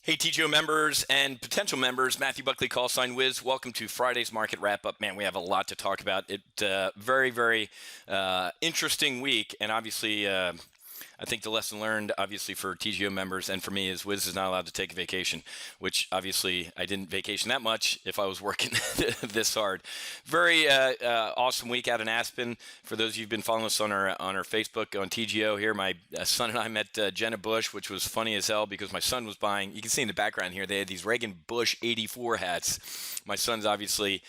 Hey, TGO members and potential members, Matthew Buckley, call sign Whiz. Welcome to Friday's Market Wrap-Up. Man, we have a lot to talk about. Very interesting week. And obviously, I think the lesson learned, obviously, for TGO members and for me is Whiz is not allowed to take a vacation, which obviously I didn't vacation that much if I was working this hard. Very awesome week out in Aspen. For those of you who've been following us on our Facebook on TGO here, my son and I met Jenna Bush, which was funny as hell because my son was buying, you can see in the background here, they had these Reagan Bush 84 hats. My son's obviously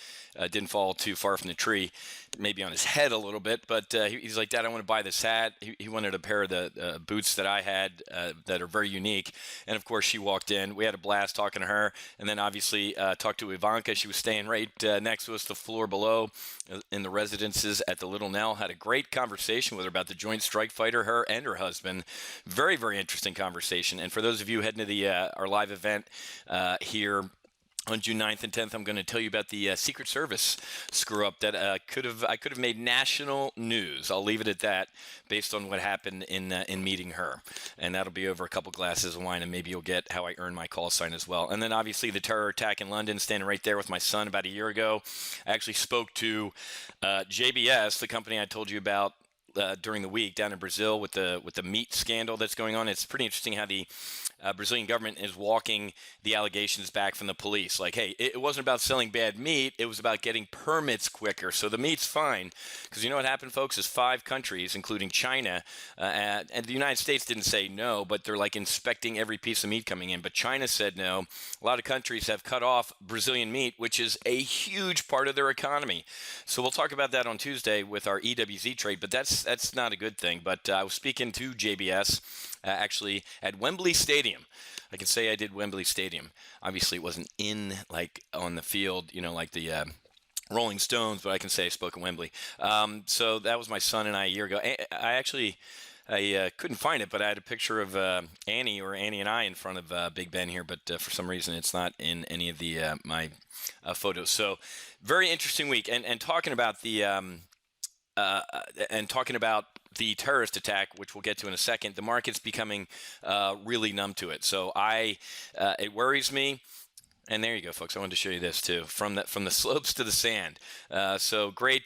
didn't fall too far from the tree, maybe on his head a little bit, but he's like, Dad, I want to buy this hat. He wanted a pair of the boots that I had that are very unique. And of course, she walked in. We had a blast talking to her, and then obviously talked to Ivanka. She was staying right next to us, the floor below, in the residences at the Little Nell. Had a great conversation with her about the Joint Strike Fighter, her and her husband. Very interesting conversation. And for those of you heading to the our live event here on June 9th and 10th, I'm going to tell you about the Secret Service screw-up that I could have made national news. I'll leave it at that, based on what happened in meeting her, and that'll be over a couple glasses of wine, and maybe you'll get how I earned my call sign as well. And then obviously the terror attack in London, standing right there with my son about a year ago. I actually spoke to JBS, the company I told you about during the week down in Brazil with the meat scandal that's going on. It's pretty interesting how the Brazilian government is walking the allegations back from the police. Like, hey, it wasn't about selling bad meat. It was about getting permits quicker. So the meat's fine. Because you know what happened, folks, is 5 countries, including China, and the United States didn't say no, but they're like inspecting every piece of meat coming in. But China said no. A lot of countries have cut off Brazilian meat, which is a huge part of their economy. So we'll talk about that on Tuesday with our EWZ trade, but that's not a good thing. But I was speaking to JBS actually at Wembley Stadium. I can say I did Wembley Stadium. Obviously, it wasn't in like on the field, you know, like the Rolling Stones, but I can say I spoke at Wembley. So that was my son and I a year ago. I couldn't find it, but I had a picture of Annie and I in front of Big Ben here, but for some reason it's not in any of the my photos. So very interesting week, and talking about the the terrorist attack, which we'll get to in a second. The market's becoming really numb to it. So it worries me. And there you go, folks. I wanted to show you this too, from the slopes to the sand. So great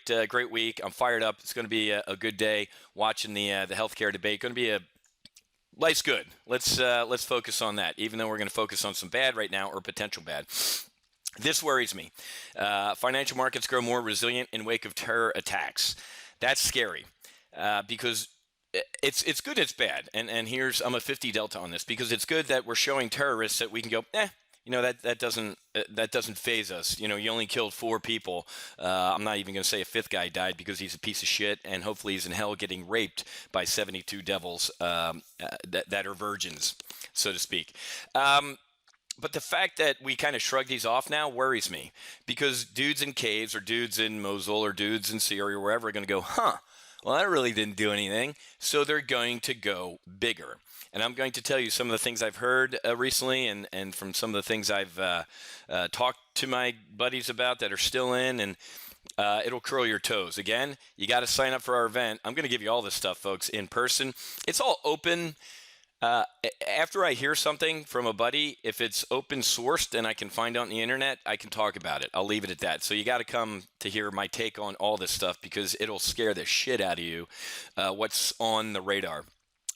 week. I'm fired up. It's going to be a good day watching the healthcare debate. Going to be life's good. Let's focus on that, even though we're going to focus on some bad right now or potential bad. This worries me. Financial markets grow more resilient in wake of terror attacks. That's scary. Because it's good, it's bad, and I'm a 50 delta on this, because it's good that we're showing terrorists that we can go, that doesn't faze us. You know, you only killed 4 people. I'm not even going to say a 5th guy died because he's a piece of shit, and hopefully he's in hell getting raped by 72 devils that are virgins, so to speak. But the fact that we kind of shrug these off now worries me, because dudes in caves or dudes in Mosul or dudes in Syria or wherever are going to go, well, that really didn't do anything. So they're going to go bigger. And I'm going to tell you some of the things I've heard recently, and from some of the things I've talked to my buddies about that are still in, and it'll curl your toes. Again, you got to sign up for our event. I'm going to give you all this stuff, folks, in person. It's all open. After I hear something from a buddy, if it's open sourced and I can find out on the internet, I can talk about it. I'll leave it at that. So you got to come to hear my take on all this stuff, because it'll scare the shit out of you, what's on the radar.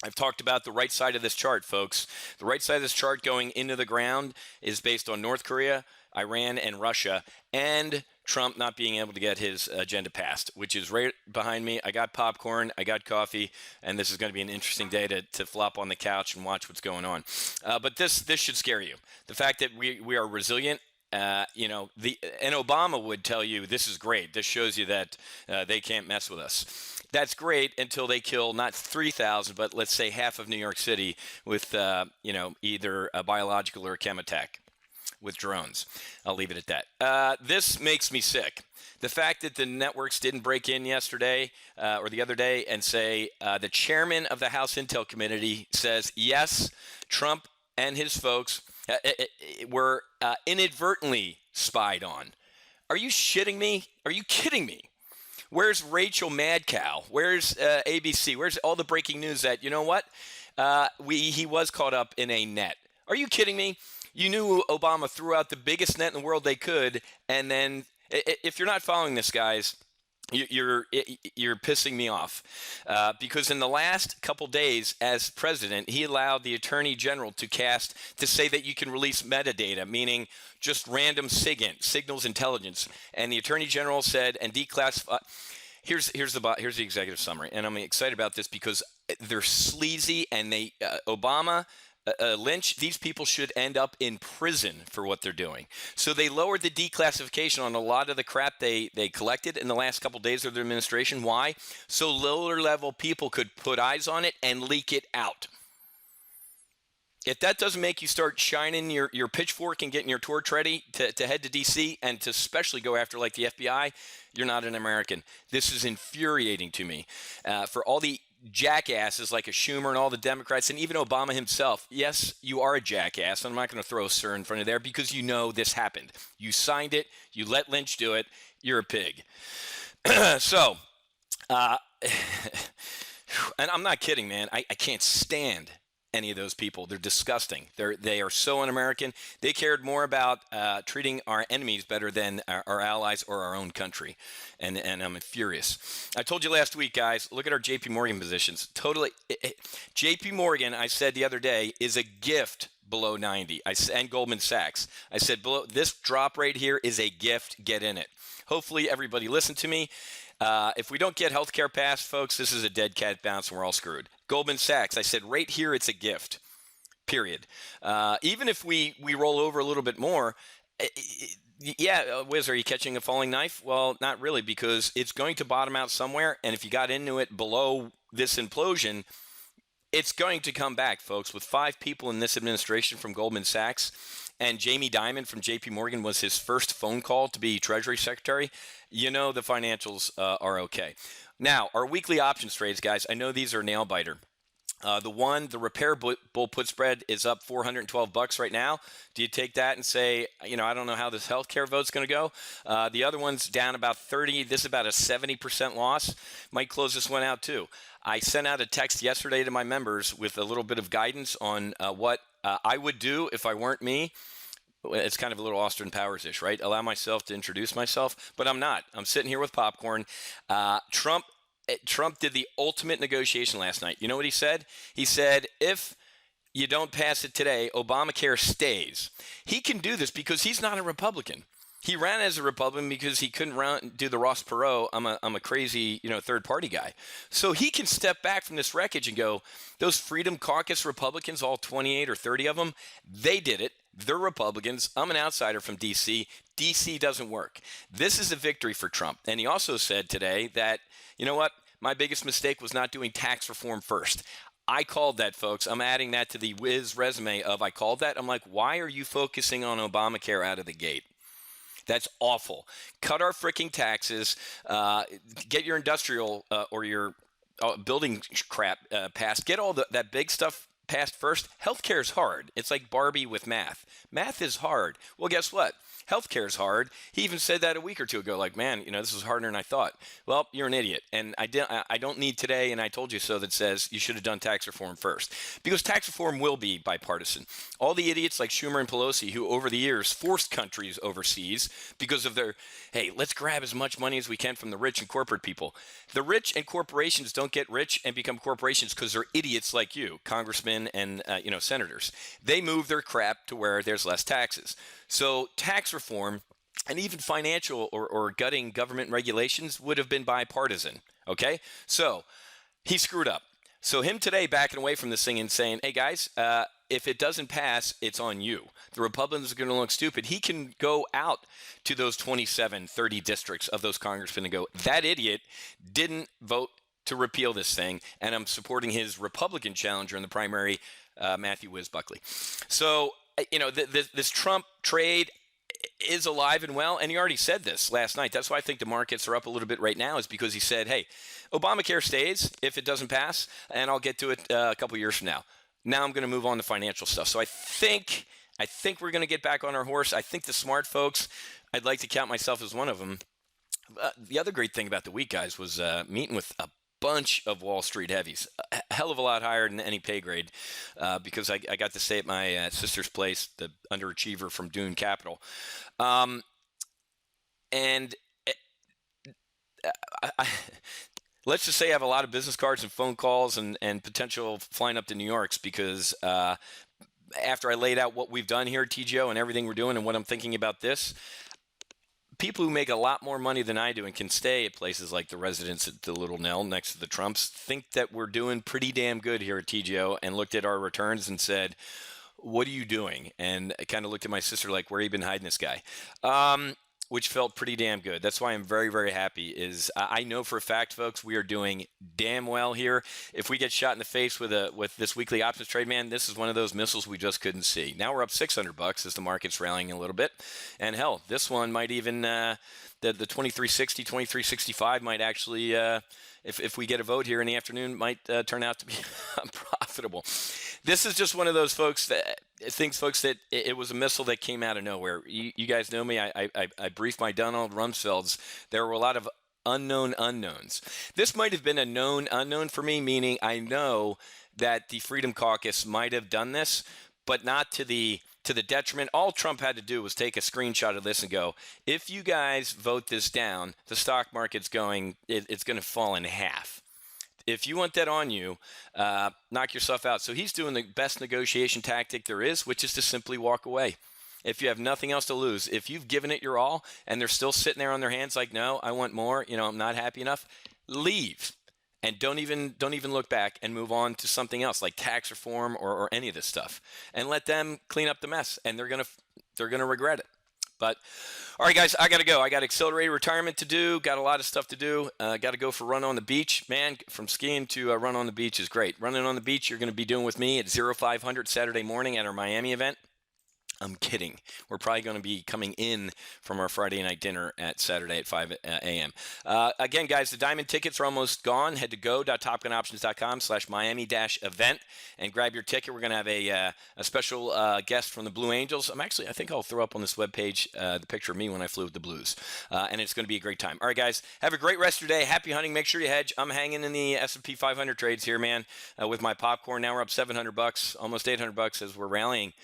I've talked about the right side of this chart, folks. The right side of this chart going into the ground is based on North Korea, Iran, and Russia, and Trump not being able to get his agenda passed, which is right behind me. I got popcorn, I got coffee, and this is going to be an interesting day to flop on the couch and watch what's going on. But this should scare you. The fact that we are resilient. And Obama would tell you this is great. This shows you that they can't mess with us. That's great until they kill not 3,000, but let's say half of New York City with either a biological or a chem attack with drones. I'll leave it at that. This makes me sick. The fact that the networks didn't break in yesterday or the other day and say the chairman of the House Intel Committee says, yes, Trump and his folks were inadvertently spied on. Are you shitting me? Are you kidding me? Where's Rachel Madcow? Where's ABC? Where's all the breaking news that, you know what? He was caught up in a net. Are you kidding me? You knew Obama threw out the biggest net in the world they could, and then if you're not following this, guys, you're pissing me off because in the last couple days as president, he allowed the attorney general to say that you can release metadata, meaning just random signals intelligence. And the attorney general said and declassify. Here's the executive summary, and I'm excited about this because they're sleazy and Obama. Lynch, these people should end up in prison for what they're doing. So they lowered the declassification on a lot of the crap they collected in the last couple of days of their administration. Why? So lower level people could put eyes on it and leak it out. If that doesn't make you start shining your pitchfork and getting your torch ready to head to D.C. and to especially go after like the FBI, you're not an American. This is infuriating to me. For all the jackasses like a Schumer and all the Democrats and even Obama himself, yes, you are a jackass. I'm not going to throw a sir in front of there because you know this happened. You signed it. You let Lynch do it. You're a pig. So, and I'm not kidding, man. I can't stand any of those people. They're disgusting. They are so un-American. They cared more about treating our enemies better than our allies or our own country. And I'm furious. I told you last week, guys, look at our JP Morgan positions. Totally. JP Morgan, I said the other day, is a gift below 90. And Goldman Sachs. I said, below this drop right here is a gift. Get in it. Hopefully everybody listened to me. If we don't get healthcare passed, folks, this is a dead cat bounce and we're all screwed. Goldman Sachs, I said right here it's a gift, period. Even if we roll over a little bit more, Whiz, are you catching a falling knife? Well, not really, because it's going to bottom out somewhere, and if you got into it below this implosion, it's going to come back, folks. With 5 people in this administration from Goldman Sachs, and Jamie Dimon from JP Morgan was his first phone call to be Treasury Secretary, you know the financials are okay. Now, our weekly options trades, guys, I know these are nail biter. The repair bull put spread is up $412 right now. Do you take that and say, I don't know how this healthcare vote's going to go? The other one's down about 30. This is about a 70% loss. Might close this one out too. I sent out a text yesterday to my members with a little bit of guidance on what I would do if I weren't me. It's kind of a little Austin Powers-ish, right? Allow myself to introduce myself, but I'm not. I'm sitting here with popcorn. Trump did the ultimate negotiation last night. You know what he said? He said, if you don't pass it today, Obamacare stays. He can do this because he's not a Republican. He ran as a Republican because he couldn't do the Ross Perot. I'm a crazy, third party guy. So he can step back from this wreckage and go, those Freedom Caucus Republicans, all 28 or 30 of them, they did it. They're Republicans. I'm an outsider from D.C. D.C. doesn't work. This is a victory for Trump. And he also said today that, you know what? My biggest mistake was not doing tax reform first. I called that, folks. I'm adding that to the Whiz resume of I called that. I'm like, why are you focusing on Obamacare out of the gate? That's awful. Cut our freaking taxes. Get your industrial or your building crap passed. Get all that big stuff passed first. Healthcare is hard. It's like Barbie with math. Math is hard. Well, guess what? Healthcare is hard. He even said that a week or two ago, like, man, this is harder than I thought. Well, you're an idiot. And I don't need today, and I told you so, that says you should have done tax reform first. Because tax reform will be bipartisan. All the idiots like Schumer and Pelosi, who over the years forced countries overseas because of their, hey, let's grab as much money as we can from the rich and corporate people. The rich and corporations don't get rich and become corporations because they're idiots like you, congressmen and senators. They move their crap to where there's less taxes. So tax reform and even financial or gutting government regulations would have been bipartisan, okay? So he screwed up. So him today backing away from this thing and saying, hey, guys, if it doesn't pass, it's on you. The Republicans are going to look stupid. He can go out to those 27, 30 districts of those congressmen and go, that idiot didn't vote to repeal this thing, and I'm supporting his Republican challenger in the primary, Matthew Whiz Buckley. So, this Trump trade is alive and well, and he already said this last night. That's why I think the markets are up a little bit right now, is because he said, hey, Obamacare stays if it doesn't pass, and I'll get to it a couple years from now. Now I'm going to move on to financial stuff. So I think we're going to get back on our horse. I think the smart folks, I'd like to count myself as one of them. The other great thing about the week, guys, was meeting with a bunch of Wall Street heavies. hell of a lot higher than any pay grade because I got to stay at my sister's place, the underachiever from Dune Capital. And let's just say I have a lot of business cards and phone calls and potential flying up to New York's because after I laid out what we've done here at TGO and everything we're doing and what I'm thinking about this, people who make a lot more money than I do and can stay at places like the Residence at the Little Nell next to the Trumps think that we're doing pretty damn good here at TGO and looked at our returns and said, what are you doing? And I kind of looked at my sister like, where have you been hiding this guy? Which felt pretty damn good. That's why I'm very, very happy is I know for a fact, folks, we are doing damn well here. If we get shot in the face with this weekly options trade, man, this is one of those missiles we just couldn't see. Now we're up $600 as the market's rallying a little bit. And hell, this one might even, the 2360, 2365 might actually, if we get a vote here in the afternoon, might turn out to be profitable. This is just one of those folks that it was a missile that came out of nowhere. You guys know me. I briefed my Donald Rumsfelds. There were a lot of unknown unknowns. This might have been a known unknown for me, meaning I know that the Freedom Caucus might have done this, but not to the detriment. All Trump had to do was take a screenshot of this and go, if you guys vote this down, the stock market's it's going to fall in half. If you want that on you, knock yourself out. So he's doing the best negotiation tactic there is, which is to simply walk away. If you have nothing else to lose, if you've given it your all and they're still sitting there on their hands like, no, I want more, I'm not happy enough, leave. And don't even look back and move on to something else like tax reform or any of this stuff. And let them clean up the mess, and they're gonna regret it. But all right, guys, I got to go. I got accelerated retirement to do. Got a lot of stuff to do. Got to go for a run on the beach. Man, from skiing to run on the beach is great. Running on the beach, you're going to be doing with me at 0500 Saturday morning at our Miami event. I'm kidding. We're probably going to be coming in from our Friday night dinner at Saturday at 5 a.m. Again, guys, the diamond tickets are almost gone. Head to go.topgunoptions.com/Miami-event and grab your ticket. We're going to have a special guest from the Blue Angels. I think I'll throw up on this webpage the picture of me when I flew with the Blues. And it's going to be a great time. All right, guys, have a great rest of your day. Happy hunting. Make sure you hedge. I'm hanging in the S&P 500 trades here, man, with my popcorn. Now we're up $700, almost $800 as we're rallying.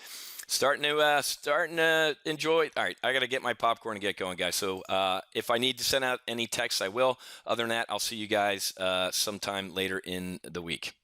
Starting to enjoy. All right, I got to get my popcorn and get going, guys. So if I need to send out any texts, I will. Other than that, I'll see you guys sometime later in the week.